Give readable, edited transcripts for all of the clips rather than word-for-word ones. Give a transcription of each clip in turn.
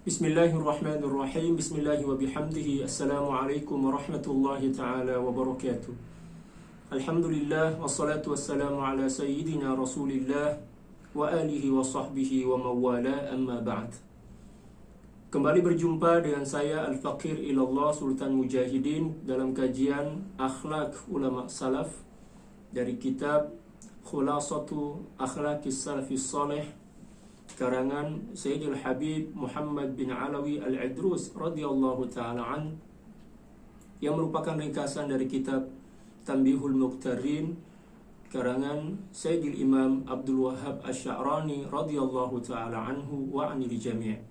Bismillahirrahmanirrahim. Bismillahi wa bihamdihi. Assalamualaikum warahmatullahi ta'ala wabarakatuh. Alhamdulillah, wassalatu wassalamu ala sayyidina rasulillah wa alihi wa sahbihi wa mawala, amma ba'd. Kembali berjumpa dengan saya Al-Faqir Ilallah Sultan Mujahidin dalam kajian Akhlak Ulama Salaf dari kitab Khulasatu Akhlaqis Salafis Salih karangan Sayyidil Habib Muhammad bin Alawi Al-Idrus radhiyallahu ta'ala an, yang merupakan ringkasan dari kitab Tanbihul Muqtarin karangan Sayyidil Imam Abdul Wahhab Asy-Sya'rani radhiyallahu ta'ala anhu wa anil jami'.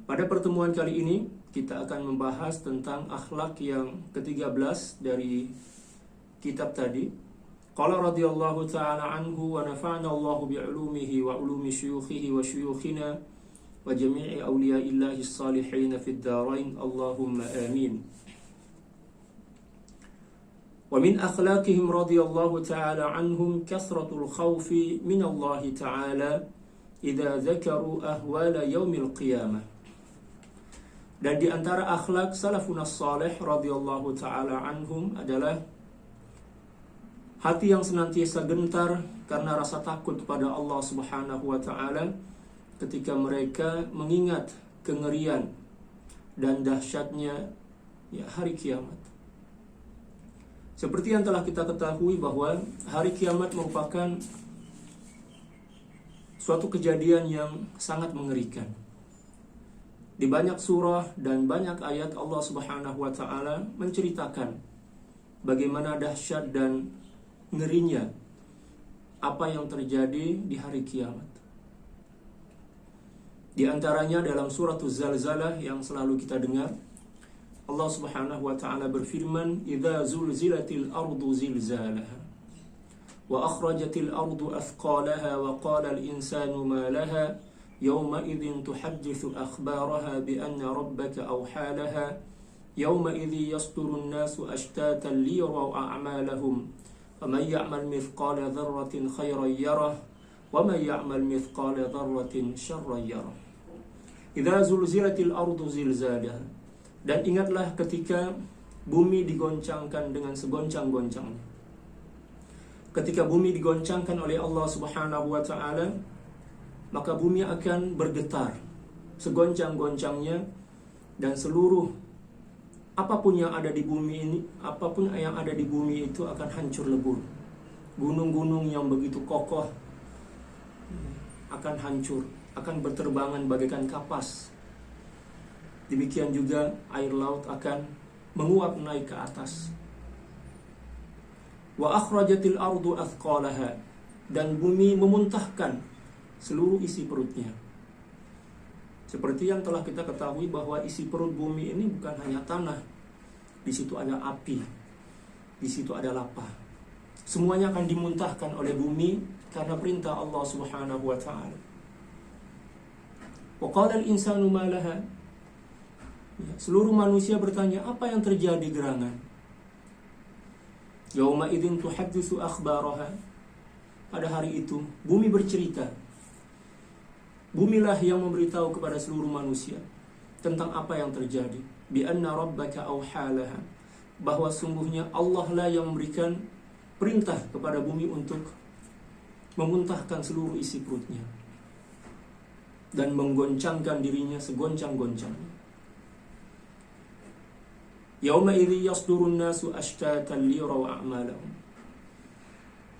Pada pertemuan kali ini kita akan membahas tentang akhlak yang ke-13 dari kitab tadi. Qala radhiyallahu ta'ala anhu wa nafa'ana Allahu bi'ulumihi wa ulumi syuyukhihi wa syuyukhina wa jami'i awliya'illahi s-salihin fid darain, Allahumma amin. Wa min akhlaqihim radhiyallahu ta'ala anhum kasratul khawfi min Allah ta'ala idza dzakaru ahwala yaumil qiyamah. Dan di antara akhlak salafun as-salih radhiyallahu ta'ala anhum adalah hati yang senantiasa gentar karena rasa takut kepada Allah Subhanahu wa ta'ala ketika mereka mengingat kengerian dan dahsyatnya hari kiamat. Seperti yang telah kita ketahui bahwa hari kiamat merupakan suatu kejadian yang sangat mengerikan. Di banyak surah dan banyak ayat Allah Subhanahu wa ta'ala menceritakan bagaimana dahsyat dan ngerinya apa yang terjadi di hari kiamat. Di antaranya dalam surat Az-Zalzalah yang selalu kita dengar, Allah Subhanahu wa ta'ala berfirman, "Idza zulzilatil ardu zilzalaha wa akhrajatil ardu athqalaha wa qala al-insanu ma laha yawma idzin tuhadditsu akhbaraha bi anna rabbaka awhalaha yawma idzi yasdurun nasu ashtatan liyaraw a'malahum وَمَنْ يَعْمَلْ مِثْقَالَ ذَرَّةٍ خَيْرًا يَرَهُ وَمَنْ يَعْمَلْ مِثْقَالَ ذَرَّةٍ شَرًّا يَرَهُ إِذَا زُلْزِلَتِ الْأَرْضُ زِلْزَالَهَا. Dan ingatlah ketika bumi digoncangkan dengan segoncang-goncangnya. Ketika bumi digoncangkan oleh Allah Subhanahu wa ta'ala, maka bumi akan bergetar segoncang-goncangnya, dan seluruh apapun yang ada di bumi ini, apapun yang ada di bumi itu akan hancur lebur. Gunung-gunung yang begitu kokoh akan hancur, akan berterbangan bagaikan kapas. Demikian juga air laut akan menguap naik ke atas. Wa akhrajatil ardu athqalaha. Dan bumi memuntahkan seluruh isi perutnya. Seperti yang telah kita ketahui bahwa isi perut bumi ini bukan hanya tanah. Di situ ada api, di situ ada lapah. Semuanya akan dimuntahkan oleh bumi karena perintah Allah Subhanahu wa ta'ala. Wa qala al-insanu ma laha. Seluruh manusia bertanya, apa yang terjadi gerangan? Yauma idzin tuhadditsu akhbaraha. Pada hari itu bumi bercerita. Bumilah yang memberitahu kepada seluruh manusia tentang apa yang terjadi. Bi anna rabbaka awhalaha. Bahwa sungguhnya Allah lah yang memberikan perintah kepada bumi untuk memuntahkan seluruh isi perutnya dan menggoncangkan dirinya segoncang-goncangnya. Yauma idzi yasdurun nasu ashtatan liyaraw a'malahum.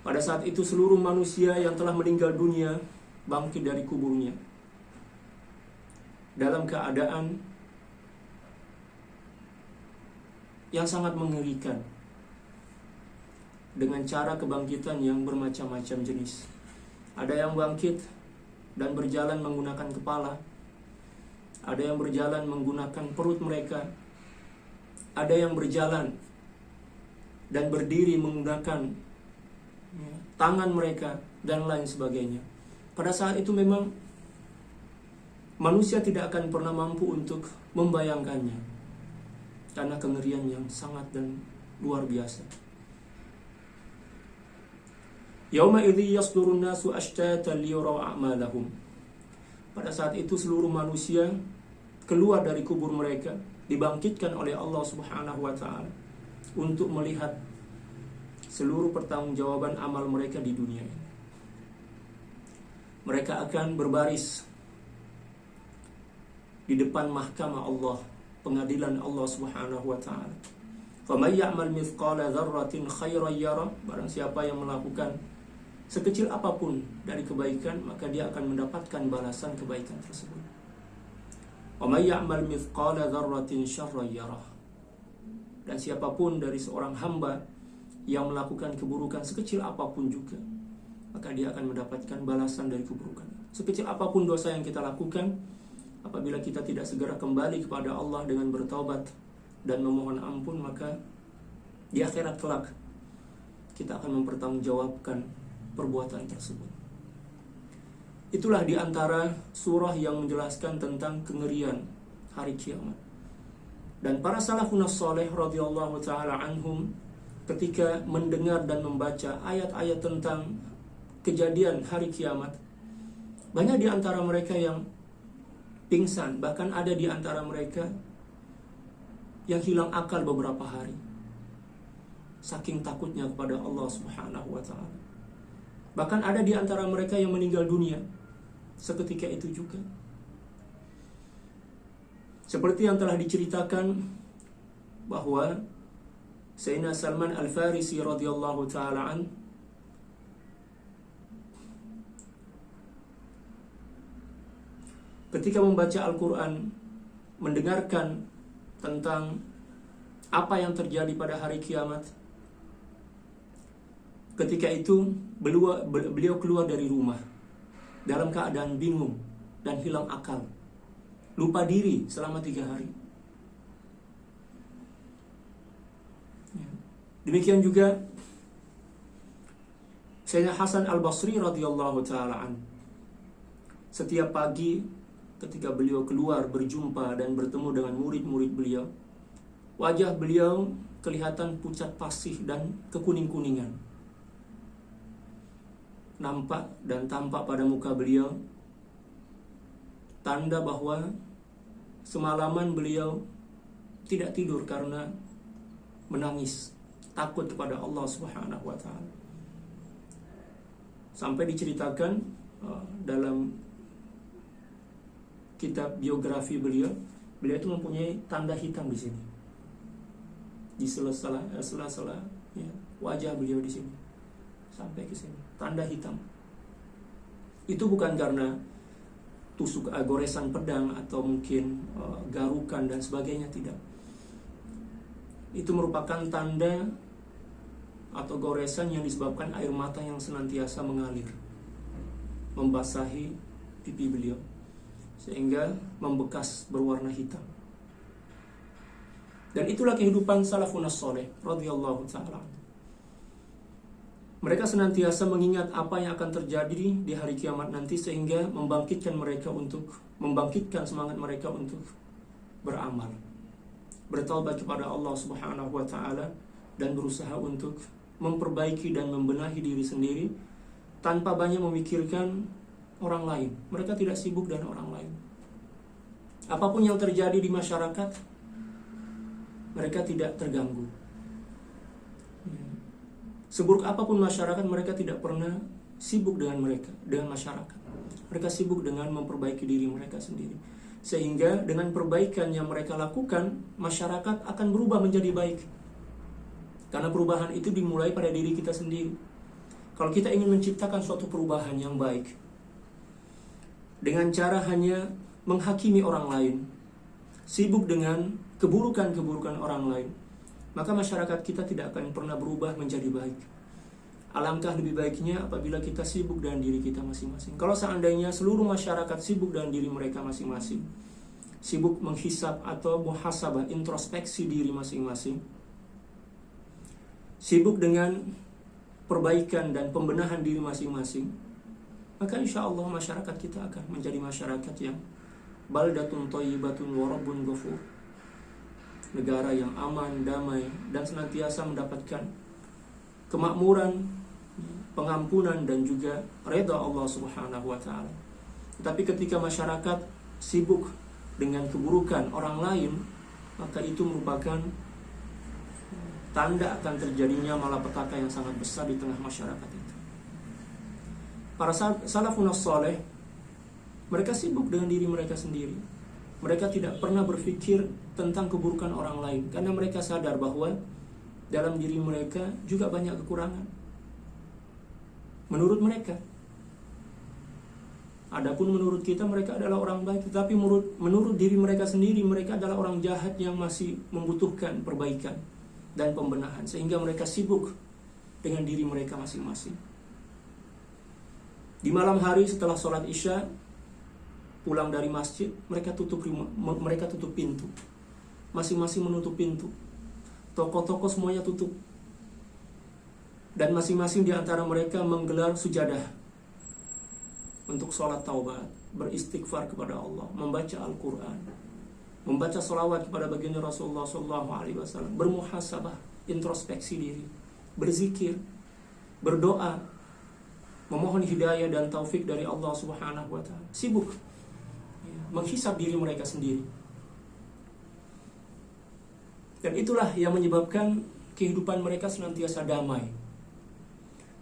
Pada saat itu seluruh manusia yang telah meninggal dunia bangkit dari kuburnya dalam keadaan yang sangat mengerikan, dengan cara kebangkitan yang bermacam-macam jenis. Ada yang bangkit dan berjalan menggunakan kepala, ada yang berjalan menggunakan perut mereka, ada yang berjalan dan berdiri menggunakan tangan mereka, dan lain sebagainya. Pada saat itu memang manusia tidak akan pernah mampu untuk membayangkannya karena kengerian yang sangat dan luar biasa. Yauma idzi yasdurun nasu ashtatan liyaraw a'malahum. Pada saat itu seluruh manusia keluar dari kubur mereka, dibangkitkan oleh Allah Subhanahu wa ta'ala untuk melihat seluruh pertanggungjawaban amal mereka di dunia ini. Mereka akan berbaris di depan mahkamah Allah, pengadilan Allah Subhanahu wa ta'ala. Faman ya'mal mithqala dzarratin khairan yara, barang siapa yang melakukan sekecil apapun dari kebaikan, maka dia akan mendapatkan balasan kebaikan tersebut. Wa may ya'mal mithqala dzarratin syarran yarah. Dan siapapun dari seorang hamba yang melakukan keburukan sekecil apapun juga, maka dia akan mendapatkan balasan dari keburukan. Sekecil apapun dosa yang kita lakukan, apabila kita tidak segera kembali kepada Allah dengan bertaubat dan memohon ampun, maka di akhirat kelak kita akan mempertanggungjawabkan perbuatan tersebut. Itulah di antara surah yang menjelaskan tentang kengerian hari kiamat. Dan para salafun saleh radhiyallahu taala anhum ketika mendengar dan membaca ayat-ayat tentang kejadian hari kiamat, banyak di antara mereka yang pingsan, bahkan ada di antara mereka yang hilang akal beberapa hari saking takutnya kepada Allah Subhanahu wa ta'ala. Bahkan ada di antara mereka yang meninggal dunia seketika itu juga. Seperti yang telah diceritakan bahwa Sayyidina Salman Al-Farisi radhiyallahu ta'ala an ketika membaca Al-Quran, mendengarkan tentang apa yang terjadi pada hari kiamat, ketika itu beliau keluar dari rumah dalam keadaan bingung dan hilang akal, lupa diri selama 3 hari. Demikian juga Sayyidina Hasan Al-Basri radhiyallahu ta'ala an, setiap pagi ketika beliau keluar berjumpa dan bertemu dengan murid-murid beliau, wajah beliau kelihatan pucat pasih dan kekuning-kuningan. Nampak dan tampak pada muka beliau tanda bahwa semalaman beliau tidak tidur karena menangis, takut kepada Allah Subhanahu wa ta'ala. Sampai diceritakan dalam kitab biografi beliau itu mempunyai tanda hitam di sini, di sela-sela ya, wajah beliau di sini sampai ke sini, tanda hitam. Itu bukan karena tusuk goresan pedang atau mungkin garukan dan sebagainya, tidak. Itu merupakan tanda atau goresan yang disebabkan air mata yang senantiasa mengalir membasahi pipi beliau sehingga membekas berwarna hitam. Dan itulah kehidupan salafun saleh radhiyallahu ta'ala. Mereka senantiasa mengingat apa yang akan terjadi di hari kiamat nanti sehingga membangkitkan semangat mereka untuk beramal, bertaubat kepada Allah Subhanahu wa ta'ala, dan berusaha untuk memperbaiki dan membenahi diri sendiri tanpa banyak memikirkan orang lain. Mereka tidak sibuk dengan orang lain. Apapun yang terjadi di masyarakat, mereka tidak terganggu. Seburuk apapun masyarakat, mereka tidak pernah sibuk dengan masyarakat. Mereka sibuk dengan memperbaiki diri mereka sendiri. Sehingga dengan perbaikan yang mereka lakukan, masyarakat akan berubah menjadi baik. Karena perubahan itu dimulai pada diri kita sendiri. Kalau kita ingin menciptakan suatu perubahan yang baik dengan cara hanya menghakimi orang lain, sibuk dengan keburukan-keburukan orang lain, maka masyarakat kita tidak akan pernah berubah menjadi baik. Alangkah lebih baiknya apabila kita sibuk dengan diri kita masing-masing. Kalau seandainya seluruh masyarakat sibuk dengan diri mereka masing-masing, sibuk menghisab atau muhasabah, introspeksi diri masing-masing, sibuk dengan perbaikan dan pembenahan diri masing-masing, maka insya Allah masyarakat kita akan menjadi masyarakat yang baldatun thayyibatun wa rabbun ghafur, negara yang aman, damai, dan senantiasa mendapatkan kemakmuran, pengampunan, dan juga redha Allah Subhanahu wa ta'ala. Tapi ketika masyarakat sibuk dengan keburukan orang lain, maka itu merupakan tanda akan terjadinya malapetaka yang sangat besar di tengah masyarakat itu. Para salafun saleh, mereka sibuk dengan diri mereka sendiri. Mereka tidak pernah berpikir tentang keburukan orang lain, karena mereka sadar bahwa dalam diri mereka juga banyak kekurangan. Menurut mereka. Adapun menurut kita mereka adalah orang baik, tetapi menurut diri mereka sendiri mereka adalah orang jahat yang masih membutuhkan perbaikan dan pembenahan, sehingga mereka sibuk dengan diri mereka masing-masing. Di malam hari setelah sholat Isya, pulang dari masjid, mereka tutup pintu. Masing-masing menutup pintu. Toko-toko semuanya tutup. Dan masing-masing di antara mereka menggelar sujadah untuk sholat taubat, beristighfar kepada Allah, membaca Al-Quran, membaca sholawat kepada baginda Rasulullah SAW, bermuhasabah, introspeksi diri, berzikir, berdoa, memohon hidayah dan taufik dari Allah Subhanahu wa Ta'ala. Sibuk menghisab diri mereka sendiri. Dan itulah yang menyebabkan kehidupan mereka senantiasa damai.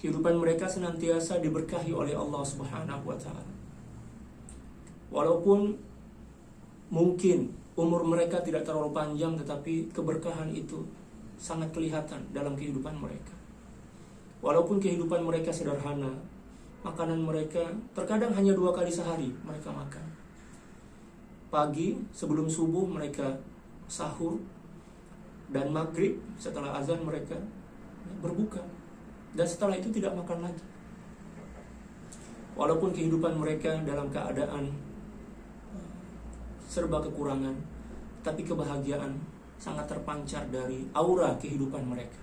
Kehidupan mereka senantiasa diberkahi oleh Allah Subhanahu wa Ta'ala. Walaupun mungkin umur mereka tidak terlalu panjang, tetapi keberkahan itu sangat kelihatan dalam kehidupan mereka. Walaupun kehidupan mereka sederhana, makanan mereka terkadang hanya 2 kali sehari mereka makan. Pagi sebelum subuh mereka sahur, dan maghrib setelah azan mereka berbuka. Dan setelah itu tidak makan lagi. Walaupun kehidupan mereka dalam keadaan serba kekurangan, tapi kebahagiaan sangat terpancar dari aura kehidupan mereka.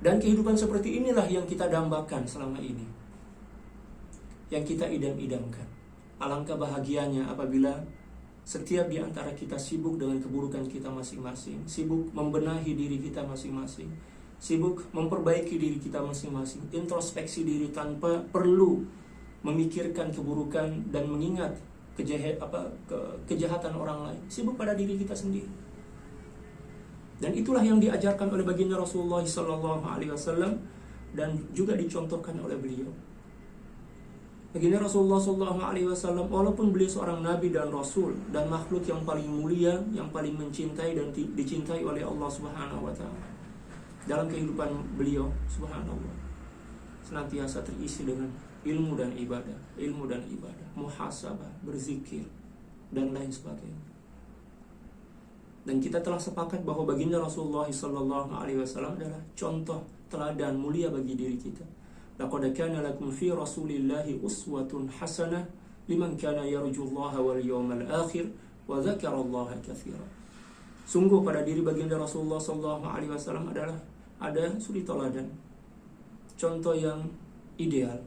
Dan kehidupan seperti inilah yang kita dambakan selama ini, yang kita idam-idamkan. Alangkah bahagianya apabila setiap di antara kita sibuk dengan keburukan kita masing-masing, sibuk membenahi diri kita masing-masing, sibuk memperbaiki diri kita masing-masing, introspeksi diri tanpa perlu memikirkan keburukan dan mengingat kejahatan orang lain. Sibuk pada diri kita sendiri. Dan itulah yang diajarkan oleh baginda Rasulullah SAW dan juga dicontohkan oleh beliau. Baginda Rasulullah SAW, walaupun beliau seorang nabi dan rasul dan makhluk yang paling mulia, yang paling mencintai dan dicintai oleh Allah Subhanahu wa Ta'ala, dalam kehidupan beliau, subhanallah, senantiasa terisi dengan ilmu dan ibadah, muhasabah, berzikir, dan lain sebagainya. Dan kita telah sepakat bahwa baginda Rasulullah SAW adalah contoh teladan mulia bagi diri kita. Laqad kana lakum fi Rasulillahi uswatun hasanah liman kana yarjullaha wal yawmal akhir wa dzakarallaha katsiran. Sungguh pada diri baginda Rasulullah SAW adalah ada suri teladan, contoh yang ideal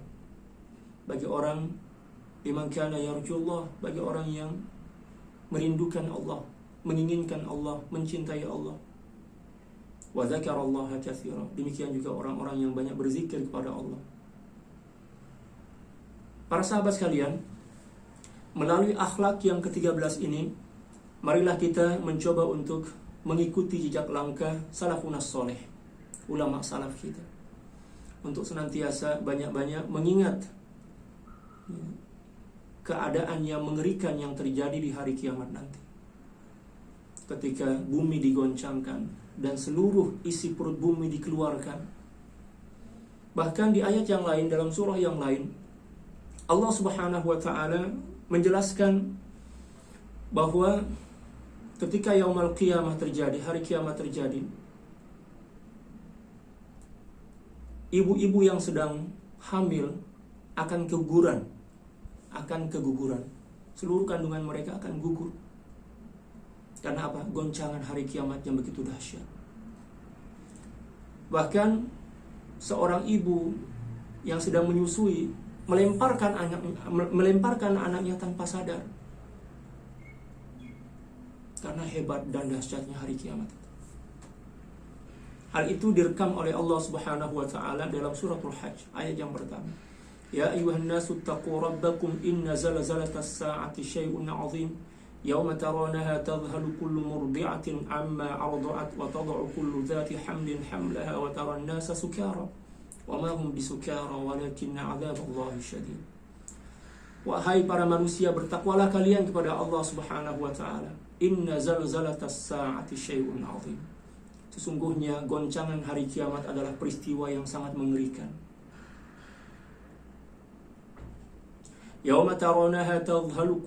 bagi orang liman kana yarjullah, bagi orang yang merindukan Allah, menginginkan Allah, mencintai Allah. Wa dzakarallaha katsiran. Demikian juga orang-orang yang banyak berzikir kepada Allah. Para sahabat sekalian, melalui akhlak yang ke-13 ini, marilah kita mencoba untuk mengikuti jejak langkah salafun saleh, ulama salaf kita, untuk senantiasa banyak-banyak mengingat keadaan yang mengerikan yang terjadi di hari kiamat nanti, ketika bumi digoncangkan dan seluruh isi perut bumi dikeluarkan. Bahkan di ayat yang lain, dalam surah yang lain, Allah Subhanahu wa Ta'ala menjelaskan bahwa ketika yaumul qiyamah terjadi, hari kiamat terjadi, ibu-ibu yang sedang hamil akan keguguran. Seluruh kandungan mereka akan gugur. Karena apa? Goncangan hari kiamat yang begitu dahsyat. Bahkan seorang ibu yang sedang menyusui melemparkan anaknya tanpa sadar, karena hebat dan dahsyatnya hari kiamat. Hal itu direkam oleh Allah Subhanahu wa Ta'ala dalam suratul Hajj ayat yang pertama. Ya ayuhan nasu taqu rabbakum inna zalzalatas sa'ati syai'un 'azim yauma tarawnaha tadhhalu kullu murdi'atin 'amma arda'at wa tad'u kullu dhati hamlin hamlaha wa taran nasa sukara wa ma hum bisukara walakinna 'adzaballahi syadid. Wahai para manusia, bertakwalah kalian kepada Allah Subhanahu wa taala. Inna zalzalatas sa'ati syai'un 'azim. Sesungguhnya goncangan hari kiamat adalah peristiwa yang sangat mengerikan. Yauma tarawnaha tadhhalu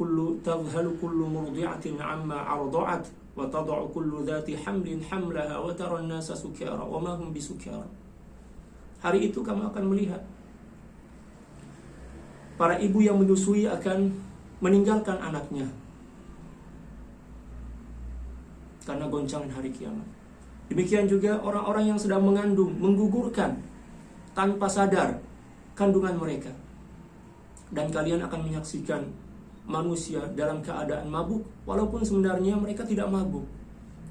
kullu murdi'atin 'amma arda'at wa tad'u kullu dhati hamlin hamlaha wa taran nasa sukara wa ma hum bisukara. Hari itu kamu akan melihat para ibu yang menyusui akan meninggalkan anaknya karena goncangan hari kiamat. Demikian juga orang-orang yang sedang mengandung, menggugurkan tanpa sadar kandungan mereka. Dan kalian akan menyaksikan manusia dalam keadaan mabuk, walaupun sebenarnya mereka tidak mabuk.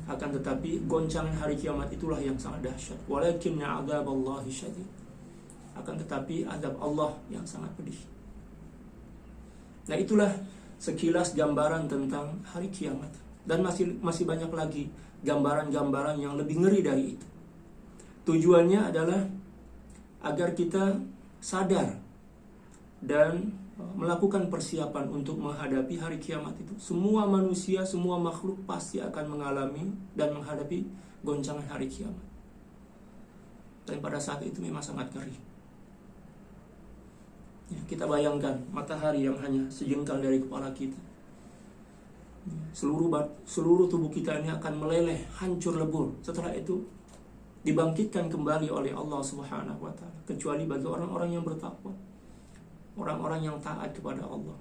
Akan tetapi goncangan hari kiamat itulah yang sangat dahsyat. Walakinna 'adzaballahi syadid. Akan tetapi azab Allah yang sangat pedih. Nah, itulah sekilas gambaran tentang hari kiamat. Dan masih banyak lagi gambaran-gambaran yang lebih ngeri dari itu. Tujuannya adalah agar kita sadar dan melakukan persiapan untuk menghadapi hari kiamat itu. Semua manusia, semua makhluk pasti akan mengalami dan menghadapi goncangan hari kiamat. Dan pada saat itu memang sangat ngeri. Ya, kita bayangkan matahari yang hanya sejengkal dari kepala kita. Seluruh tubuh kita ini akan meleleh, hancur lebur. Setelah itu dibangkitkan kembali oleh Allah Subhanahu wa taala, kecuali bagi orang-orang yang bertakwa, orang-orang yang taat kepada Allah.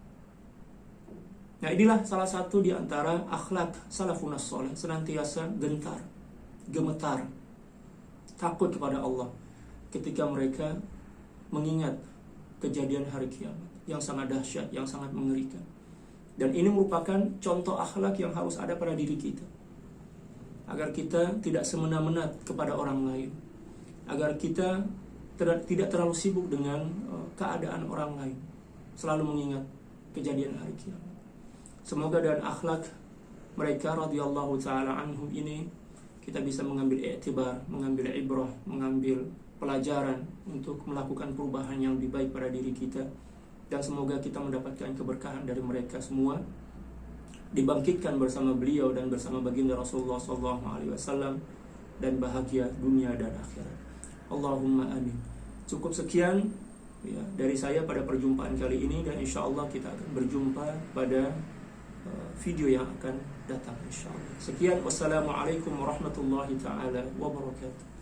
Nah, inilah salah satu di antara akhlak salafun saleh, senantiasa gentar, gemetar, takut kepada Allah ketika mereka mengingat kejadian hari kiamat yang sangat dahsyat, yang sangat mengerikan. Dan ini merupakan contoh akhlak yang harus ada pada diri kita, agar kita tidak semena-mena kepada orang lain, agar kita tidak terlalu sibuk dengan keadaan orang lain, selalu mengingat kejadian hari kiamat. Semoga dengan akhlak mereka radhiyallahu ta'ala anhum ini kita bisa mengambil i'tibar, mengambil ibrah, mengambil pelajaran untuk melakukan perubahan yang lebih baik pada diri kita. Dan semoga kita mendapatkan keberkahan dari mereka semua, dibangkitkan bersama beliau dan bersama baginda Rasulullah SAW, dan bahagia dunia dan akhirat. Allahumma amin. Cukup sekian ya, dari saya pada perjumpaan kali ini, dan insya Allah kita akan berjumpa pada video yang akan datang insya Allah. Sekian, wassalamualaikum warahmatullahi ta'ala wabarakatuh.